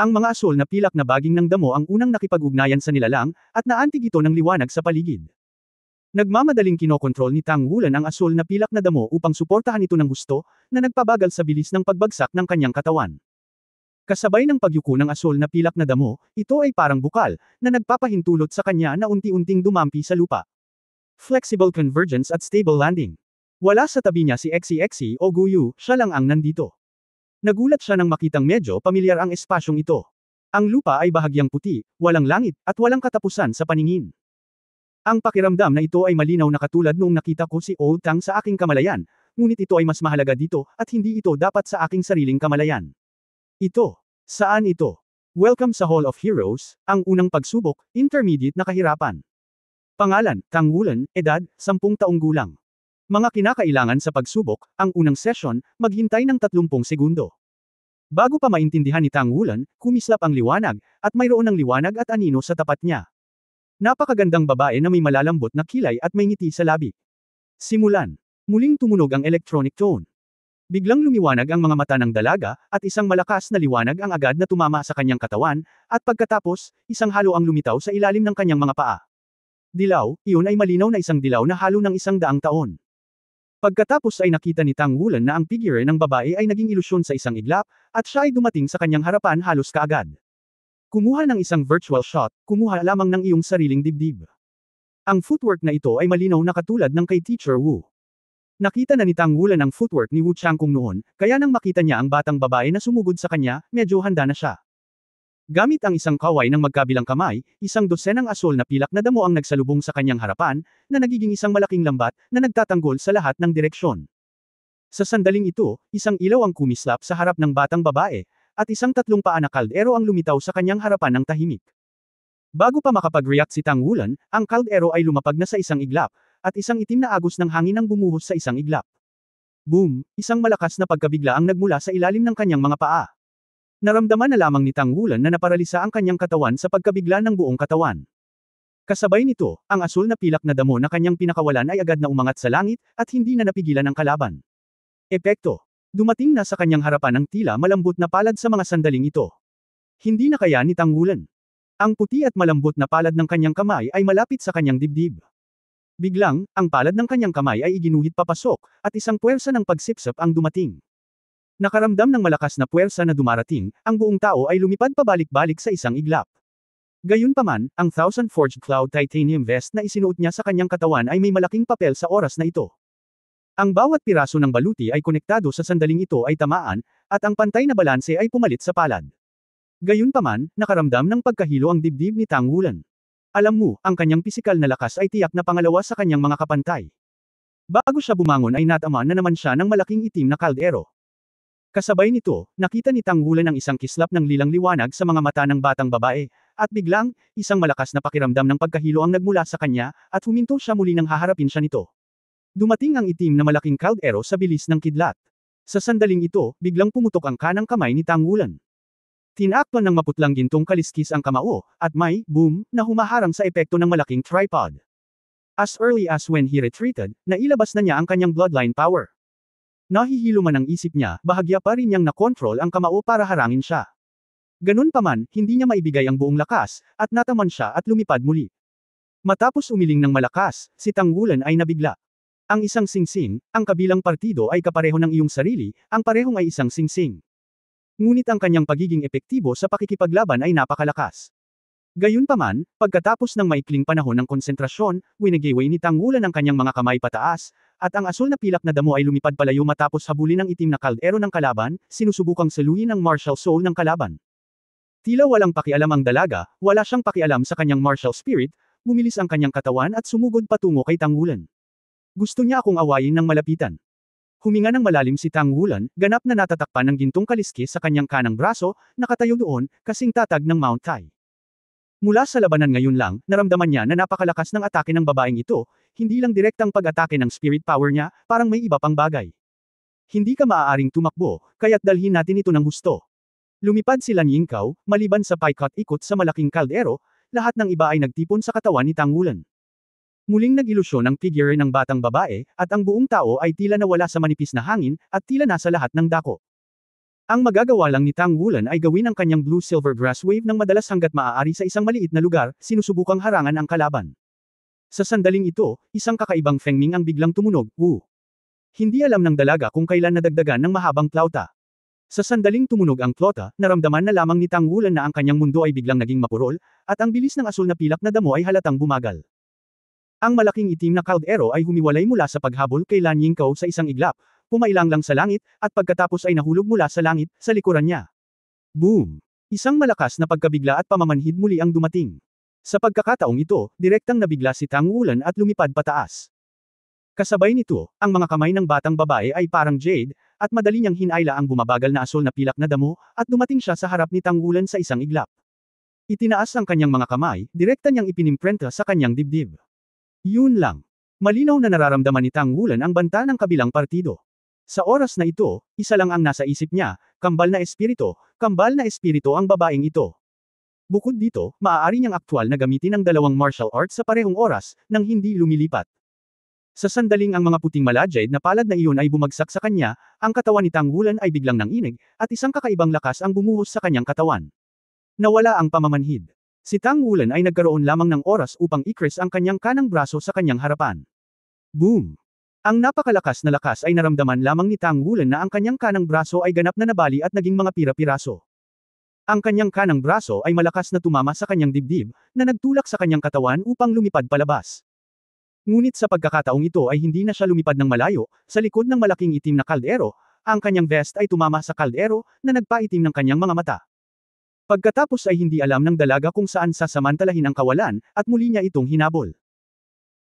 Ang mga asul na pilak na baging ng damo ang unang nakipag-ugnayan sa nilalang, at naantig ito ng liwanag sa paligid. Nagmamadaling kinokontrol ni Tang Wulan ang asul na pilak na damo upang suportahan ito ng gusto, na nagpabagal sa bilis ng pagbagsak ng kanyang katawan. Kasabay ng pagyuko ng asul na pilak na damo, ito ay parang bukal, na nagpapahintulot sa kanya na unti-unting dumampi sa lupa. Flexible convergence at stable landing. Wala sa tabi niya si Xe o Guyu, siya lang ang nandito. Nagulat siya nang makitang medyo pamilyar ang espasyong ito. Ang lupa ay bahagyang puti, walang langit, at walang katapusan sa paningin. Ang pakiramdam na ito ay malinaw na katulad noong nakita ko si Old Tang sa aking kamalayan, ngunit ito ay mas mahalaga dito, at hindi ito dapat sa aking sariling kamalayan. Ito. Saan ito? Welcome sa Hall of Heroes, ang unang pagsubok, intermediate na kahirapan. Pangalan, Tang Wulan, edad, 10 taong gulang. Mga kinakailangan sa pagsubok, ang unang session, maghintay ng 30 segundo. Bago pa maintindihan ni Tang Wulan, kumislap ang liwanag, at mayroon ng liwanag at anino sa tapat niya. Napakagandang babae na may malalambot na kilay at may ngiti sa labi. Simulan. Muling tumunog ang electronic tone. Biglang lumiwanag ang mga mata ng dalaga, at isang malakas na liwanag ang agad na tumama sa kanyang katawan, at pagkatapos, isang halo ang lumitaw sa ilalim ng kanyang mga paa. Dilaw, iyon ay malinaw na isang dilaw na halo ng 100 taon. Pagkatapos ay nakita ni Tang Wulan na ang figure ng babae ay naging ilusyon sa isang iglap, at siya ay dumating sa kanyang harapan halos kaagad. Kumuha ng isang virtual shot, kumuha lamang ng iyong sariling dibdib. Ang footwork na ito ay malinaw na katulad ng kay Teacher Wu. Nakita na ni Tang Wulan ang footwork ni Wu Changkong noon, kaya nang makita niya ang batang babae na sumugod sa kanya, medyo handa na siya. Gamit ang isang kaway ng magkabilang kamay, isang dosenang asul na pilak na damo ang nagsalubong sa kanyang harapan, na nagiging isang malaking lambat, na nagtatanggol sa lahat ng direksyon. Sa sandaling ito, isang ilaw ang kumislap sa harap ng batang babae, at isang 3 paa na kaldero ang lumitaw sa kanyang harapan ng tahimik. Bago pa makapag-react si Tang Wulan, ang kaldero ay lumapag na sa isang iglap, at isang itim na agos ng hangin ang bumuhos sa isang iglap. Boom! Isang malakas na pagkabigla ang nagmula sa ilalim ng kanyang mga paa. Naramdaman na lamang ni Tang Wulan na naparalisa ang kanyang katawan sa pagkabigla ng buong katawan. Kasabay nito, ang asul na pilak na damo na kanyang pinakawalan ay agad na umangat sa langit, at hindi na napigilan ang kalaban. Epekto. Dumating na sa kanyang harapan ang tila malambot na palad sa mga sandaling ito. Hindi na kaya ni Tang Wulan. Ang puti at malambot na palad ng kanyang kamay ay malapit sa kanyang dibdib. Biglang, ang palad ng kanyang kamay ay iginuhit papasok, at isang puwersa ng pagsipsip ang dumating. Nakaramdam ng malakas na puwersa na dumarating, ang buong tao ay lumipad pabalik-balik sa isang iglap. Gayunpaman, ang Thousand Forged Cloud Titanium Vest na isinuot niya sa kanyang katawan ay may malaking papel sa oras na ito. Ang bawat piraso ng baluti ay konektado sa sandaling ito ay tamaan, at ang pantay na balanse ay pumalit sa palad. Gayunpaman, nakaramdam ng pagkahilo ang dibdib ni Tang Wulan. Alam mo, ang kanyang pisikal na lakas ay tiyak na pangalawa sa kanyang mga kapantay. Bago siya bumangon ay natama na naman siya ng malaking itim na kaldero. Kasabay nito, nakita ni Tang Wulan ang isang kislap ng lilang liwanag sa mga mata ng batang babae, at biglang, isang malakas na pakiramdam ng pagkahilo ang nagmula sa kanya, at huminto siya muli nang haharapin siya nito. Dumating ang itim na malaking kaldero sa bilis ng kidlat. Sa sandaling ito, biglang pumutok ang kanang kamay ni Tang Wulan. Tinakpan ng maputlang gintong kaliskis ang kamao, at may, boom, na humaharang sa epekto ng malaking tripod. As early as when he retreated, nailabas na niya ang kanyang bloodline power. Nahihilo man ang isip niya, bahagya pa rin niyang nakontrol ang kamao para harangin siya. Ganun pa man, hindi niya maibigay ang buong lakas, at nataman siya at lumipad muli. Matapos umiling ng malakas, si Tang Wulan ay nabigla. Ang isang singsing, ang kabilang partido ay kapareho ng iyong sarili, ang parehong ay isang singsing. Ngunit ang kanyang pagiging epektibo sa pakikipaglaban ay napakalakas. Gayunpaman, pagkatapos ng maikling panahon ng konsentrasyon, winigiway ni Tang Wulan ang kanyang mga kamay pataas, at ang asul na pilak na damo ay lumipad palayo matapos habulin ng itim na kaldero ng kalaban, sinusubukang saluhin ang martial soul ng kalaban. Tila walang pakialam ang dalaga, wala siyang pakialam sa kanyang martial spirit, bumilis ang kanyang katawan at sumugod patungo kay Tang Wulan. Gusto niya akong awayin ng malapitan. Huminga ng malalim si Tang Wulan, ganap na natatakpan ng gintong kaliskis sa kanyang kanang braso, nakatayo doon, kasing tatag ng Mount Tai. Mula sa labanan ngayon lang, naramdaman niya na napakalakas ng atake ng babaeng ito, hindi lang direktang pag-atake ng spirit power niya, parang may iba pang bagay. Hindi ka maaaring tumakbo, kaya't dalhin natin ito ng husto. Lumipad si Lan Yingkou, maliban sa paikot-ikot sa malaking kaldero, lahat ng iba ay nagtipon sa katawan ni Tang Wulan. Muling nag-ilusyon ang figure ng batang babae, at ang buong tao ay tila nawala sa manipis na hangin, at tila nasa lahat ng dako. Ang magagawa lang ni Tang Wulan ay gawin ang kanyang blue-silver grass wave ng madalas hanggat maaari sa isang maliit na lugar, sinusubukang harangan ang kalaban. Sa sandaling ito, isang kakaibang fengming ang biglang tumunog, wu. Hindi alam ng dalaga kung kailan nadagdagan ng mahabang plauta. Sa sandaling tumunog ang plota, naramdaman na lamang ni Tang Wulan na ang kanyang mundo ay biglang naging mapurol, at ang bilis ng asul na pilak na damo ay halatang bumagal. Ang malaking itim na kaldero ay humiwalay mula sa paghabol kay Lan Yingkou sa isang iglap, pumailang lang sa langit, at pagkatapos ay nahulog mula sa langit, sa likuran niya. Boom! Isang malakas na pagkabigla at pamamanhid muli ang dumating. Sa pagkakataong ito, direktang nabigla si Tang Wulan at lumipad pataas. Kasabay nito, ang mga kamay ng batang babae ay parang jade, at madali niyang hinayla ang bumabagal na asul na pilak na damo, at dumating siya sa harap ni Tang Wulan sa isang iglap. Itinaas ang kanyang mga kamay, direkta niyang ipinimprenta sa kanyang dibdib. Yun lang. Malinaw na nararamdaman ni Tang Wulan ang banta ng kabilang partido. Sa oras na ito, isa lang ang nasa isip niya, kambal na espiritu ang babaeng ito. Bukod dito, maaari niyang aktwal na gamitin ang dalawang martial arts sa parehong oras, nang hindi lumilipat. Sa sandaling ang mga puting malajade na palad na iyon ay bumagsak sa kanya, ang katawan ni Tang Wulan ay biglang nanginig, at isang kakaibang lakas ang bumuhos sa kanyang katawan. Nawala ang pamamanhid. Si Tang Wulan ay nagkaroon lamang ng oras upang ikris ang kanyang kanang braso sa kanyang harapan. Boom! Ang napakalakas na lakas ay naramdaman lamang ni Tang Wulan na ang kanyang kanang braso ay ganap na nabali at naging mga pira-piraso. Ang kanyang kanang braso ay malakas na tumama sa kanyang dibdib, na nagtulak sa kanyang katawan upang lumipad palabas. Ngunit sa pagkakataong ito ay hindi na siya lumipad ng malayo, sa likod ng malaking itim na kaldero, ang kanyang vest ay tumama sa kaldero, na nagpaitim ng kanyang mga mata. Pagkatapos ay hindi alam ng dalaga kung saan sasamantalahin ang kawalan, at muli niya itong hinabol.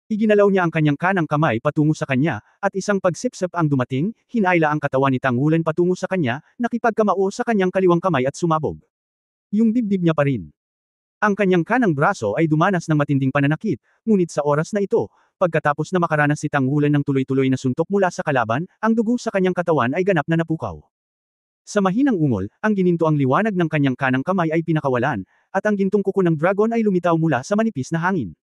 Iginalaw niya ang kanyang kanang kamay patungo sa kanya, at isang pagsipsip ang dumating, hinayla ang katawan ni Tang Wulan patungo sa kanya, nakipagkamao sa kanyang kaliwang kamay at sumabog. Yung dibdib niya pa rin. Ang kanyang kanang braso ay dumanas ng matinding pananakit, ngunit sa oras na ito, pagkatapos na makaranas si Tang Wulan ng tuloy-tuloy na suntok mula sa kalaban, ang dugo sa kanyang katawan ay ganap na napukaw. Sa mahinang ungol, ang gininto ang liwanag ng kanyang kanang kamay ay pinakawalan, at ang gintong kuko ng dragon ay lumitaw mula sa manipis na hangin.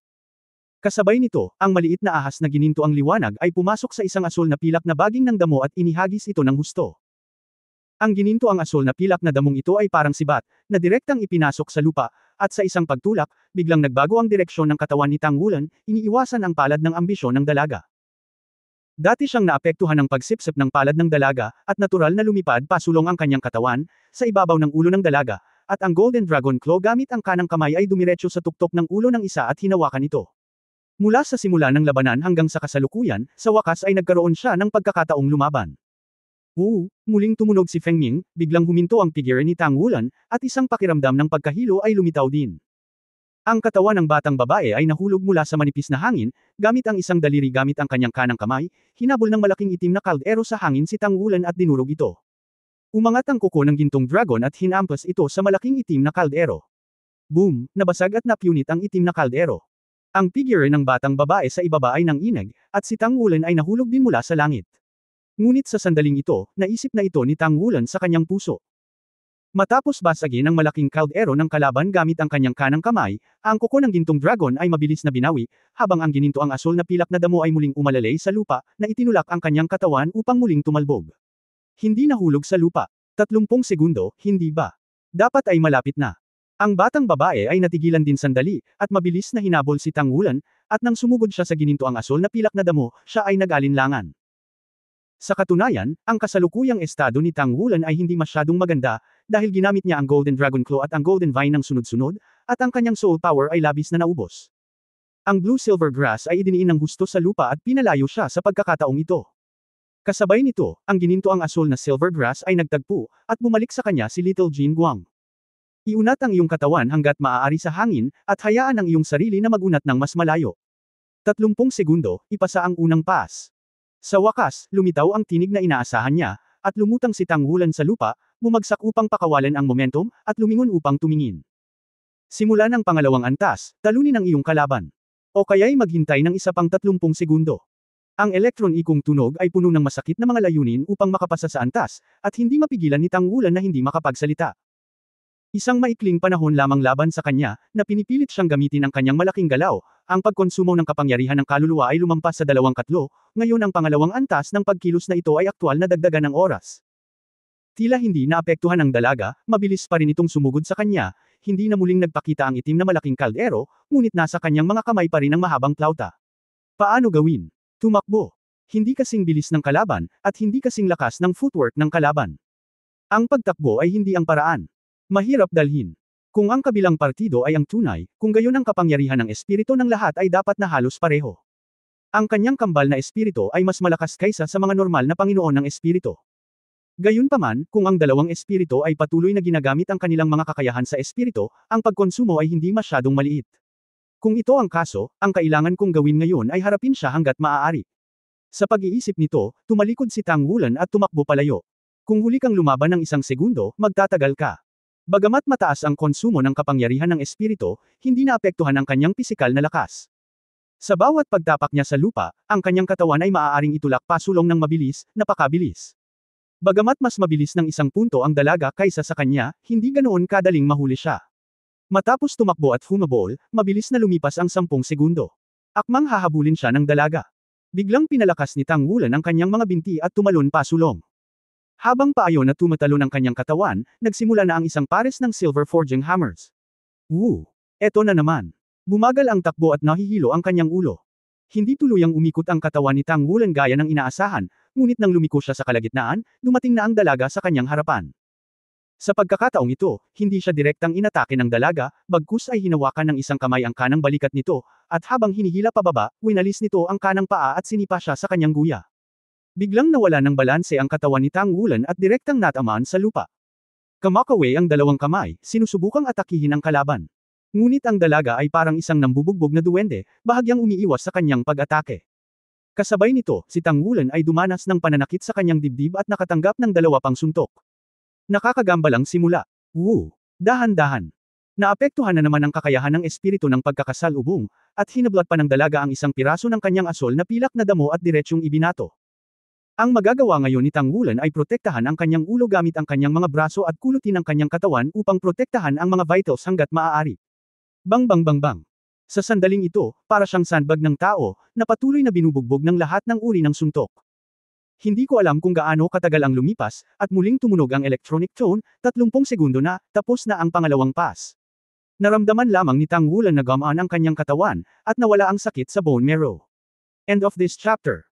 Kasabay nito, ang maliit na ahas na gininto ang liwanag ay pumasok sa isang asul na pilak na baging ng damo at inihagis ito ng husto. Ang gininto ang asul na pilak na damong ito ay parang sibat, na direktang ipinasok sa lupa, at sa isang pagtulak, biglang nagbago ang direksyon ng katawan ni Tang Wulan, iniiwasan ang palad ng ambisyon ng dalaga. Dati siyang naapektuhan ng pagsipsip ng palad ng dalaga, at natural na lumipad pasulong ang kanyang katawan, sa ibabaw ng ulo ng dalaga, at ang Golden Dragon Claw gamit ang kanang kamay ay dumiretso sa tuktok ng ulo ng isa at hinawakan ito. Mula sa simula ng labanan hanggang sa kasalukuyan, sa wakas ay nagkaroon siya ng pagkakataong lumaban. Muling tumunog si Feng Ming, biglang huminto ang figure ni Tang Wulan, at isang pakiramdam ng pagkahilo ay lumitaw din. Ang katawan ng batang babae ay nahulog mula sa manipis na hangin, gamit ang isang daliri gamit ang kanyang kanang kamay, hinabol ng malaking itim na kaldero sa hangin si Tang Wulan at dinurog ito. Umangat ang kuko ng gintong dragon at hinampas ito sa malaking itim na kaldero. Boom! Nabasag at napunit ang itim na kaldero. Ang figure ng batang babae sa ibaba ay nanginag, at si Tang Wulan ay nahulog din mula sa langit. Ngunit sa sandaling ito, naisip na ito ni Tang Wulan sa kanyang puso. Matapos basagin ang malaking kaldero ng kalaban gamit ang kanyang kanang kamay, ang kuko ng gintong dragon ay mabilis na binawi, habang ang gininto ang asul na pilak na damo ay muling umalalay sa lupa, na itinulak ang kanyang katawan upang muling tumalbog. Hindi nahulog sa lupa. 30 segundo, hindi ba? Dapat ay malapit na. Ang batang babae ay natigilan din sandali, at mabilis na hinabol si Tang Wulan, at nang sumugod siya sa gininto ang asul na pilak na damo, siya ay nag-alinlangan. Sa katunayan, ang kasalukuyang estado ni Tang Wulan ay hindi masyadong maganda, dahil ginamit niya ang Golden Dragon Claw at ang Golden Vine ng sunod-sunod, at ang kanyang soul power ay labis na naubos. Ang Blue Silver Grass ay idiniin ng husto sa lupa at pinalayo siya sa pagkakataong ito. Kasabay nito, ang gininto ang asul na Silver Grass ay nagtagpo, at bumalik sa kanya si Little Jin Guang. Iunat ang iyong katawan hanggat maaari sa hangin, at hayaan ang iyong sarili na magunat ng mas malayo. 30 segundo, ipasa ang unang pass. Sa wakas, lumitaw ang tinig na inaasahan niya, at lumutang si Tang Wulan sa lupa, bumagsak upang pakawalan ang momentum, at lumingon upang tumingin. Simulan ang pangalawang antas, talunin ang iyong kalaban. O kaya'y maghintay ng isa pang 30 segundo. Ang elektron-ikong tunog ay puno ng masakit na mga layunin upang makapasa sa antas, at hindi mapigilan ni Tang Wulan na hindi makapagsalita. Isang maikling panahon lamang laban sa kanya, na pinipilit siyang gamitin ang kanyang malaking galaw, ang pagkonsumo ng kapangyarihan ng kaluluwa ay lumampas sa 2/3, ngayon ang pangalawang antas ng pagkilos na ito ay aktwal na dagdagan ng oras. Tila hindi naapektuhan ang dalaga, mabilis pa rin itong sumugod sa kanya, hindi na muling nagpakita ang itim na malaking kaldero, ngunit nasa kanyang mga kamay pa rin ang mahabang plauta. Paano gawin? Tumakbo. Hindi kasing bilis ng kalaban, at hindi kasing lakas ng footwork ng kalaban. Ang pagtakbo ay hindi ang paraan. Mahirap dalhin. Kung ang kabilang partido ay ang tunay, kung gayon ang kapangyarihan ng espiritu ng lahat ay dapat na halos pareho. Ang kanyang kambal na espiritu ay mas malakas kaysa sa mga normal na Panginoon ng espiritu. Gayunpaman, kung ang dalawang espiritu ay patuloy na ginagamit ang kanilang mga kakayahan sa espiritu, ang pagkonsumo ay hindi masyadong maliit. Kung ito ang kaso, ang kailangan kong gawin ngayon ay harapin siya hanggat maaari. Sa pag-iisip nito, tumalikod si Tang Wulan at tumakbo palayo. Kung huli kang lumaban ng 1 segundo, magtatagal ka. Bagamat mataas ang konsumo ng kapangyarihan ng espiritu, hindi naapektuhan ang kanyang pisikal na lakas. Sa bawat pagtapak niya sa lupa, ang kanyang katawan ay maaaring itulak pasulong ng mabilis, napakabilis. Bagamat mas mabilis ng 1 punto ang dalaga kaysa sa kanya, hindi ganoon kadaling mahuli siya. Matapos tumakbo at humabol, mabilis na lumipas ang 10 segundo. Akmang hahabulin siya ng dalaga. Biglang pinalakas ni Tang Wulan ang kanyang mga binti at tumalon pasulong. Habang paayon na tumatalon ang kanyang katawan, nagsimula na ang isang pares ng silver forging hammers. Eto na naman. Bumagal ang takbo at nahihilo ang kanyang ulo. Hindi tuluyang umikot ang katawan ni Tang Wulan gaya ng inaasahan, ngunit nang lumiko siya sa kalagitnaan, dumating na ang dalaga sa kanyang harapan. Sa pagkakataong ito, hindi siya direktang inatake ng dalaga, bagkus ay hinawakan ng isang kamay ang kanang balikat nito, at habang hinihila pababa, winalis nito ang kanang paa at sinipa siya sa kanyang guya. Biglang nawala ng balanse ang katawan ni Tang Wulan at direktang natamaan sa lupa. Kamakaway ang dalawang kamay, sinusubukang atakihin ang kalaban. Ngunit ang dalaga ay parang isang nambubugbog na duwende, bahagyang umiiwas sa kanyang pag-atake. Kasabay nito, si Tang Wulan ay dumanas ng pananakit sa kanyang dibdib at nakatanggap ng 2 pang suntok. Nakakagambalang simula. Dahan-dahan. Naapektuhan na naman ang kakayahan ng espiritu ng pagkakasalubong, at hinablat pa ng dalaga ang isang piraso ng kanyang asul na pilak na damo at diretsyong ibinato. Ang magagawa ngayon ni Tang Wulan ay protektahan ang kanyang ulo gamit ang kanyang mga braso at kulutin ang kanyang katawan upang protektahan ang mga vitals hanggat maaari. Bang bang bang bang. Sa sandaling ito, para siyang sandbag ng tao, na patuloy na binubugbog ng lahat ng uri ng suntok. Hindi ko alam kung gaano katagal ang lumipas, at muling tumunog ang electronic tone, 30 segundo na, tapos na ang pangalawang pass. Naramdaman lamang ni Tang Wulan na gumaan ang kanyang katawan, at nawala ang sakit sa bone marrow. End of this chapter.